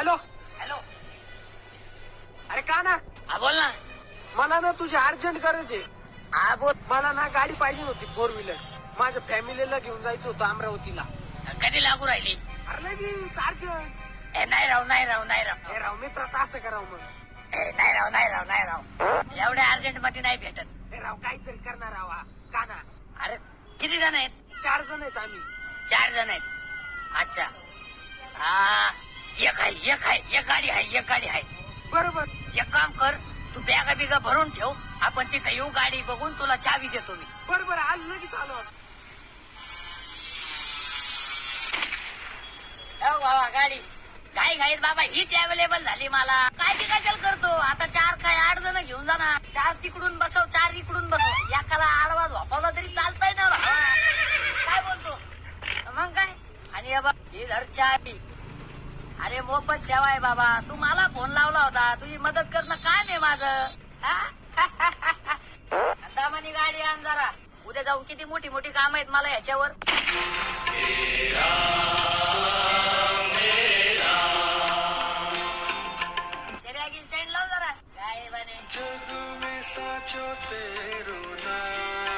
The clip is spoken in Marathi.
Hello hello. अरे का ना हा बोल ना. मला ना तुझी अर्जंट गरज आहे. हा बोल. मला ना गाडी पाहिजे होती 4 व्हीलर. माझ्या फॅमिलीला घेऊन जायचं होतं अमरावतीला. कधी लागू राहिली? अरे लगेच अर्जंट. नाही राव. हे राव मित्राचं असं करावं मग. नाही राव एवढ्या अर्जंट मध्ये नाही भेटत. हे राव काहीतरी करणार राव का ना. अरे किती जण आहेत? 4 जण आहेत आम्ही. 4 जण आहेत. अच्छा. हा एक गाडी आहे. बरोबर. एक काम कर, तू बॅगा बिगा भरून ठेव. आपण तिथे येऊ, गाडी बघून तुला चावी देतो मी. बरोबर आलो लगेच आलो. बाबा गाडी घाईत बाबा हीच अवेलेबल झाली. मला काय ती काय करतो आता. 4 काय 8 जण घेऊन जा ना. 4 तिकडून बसव, 4 इकडून बसव. एकाला आडवा झोपावला तरी चालतंय ना बाबा. काय बोलतो मग काय. आणि ही धर चावी. अरे मोफत सेवा आहे बाबा. तू मला फोन लावला होता, तुझी मदत करणं काम आहे माझं. दामानी गाडी आण जरा. उद्या जाऊन किती मोठी मोठी काम आहेत मला ह्याच्यावर. चैन लाव जरा. काय बने जग में साचो तेरो नाम.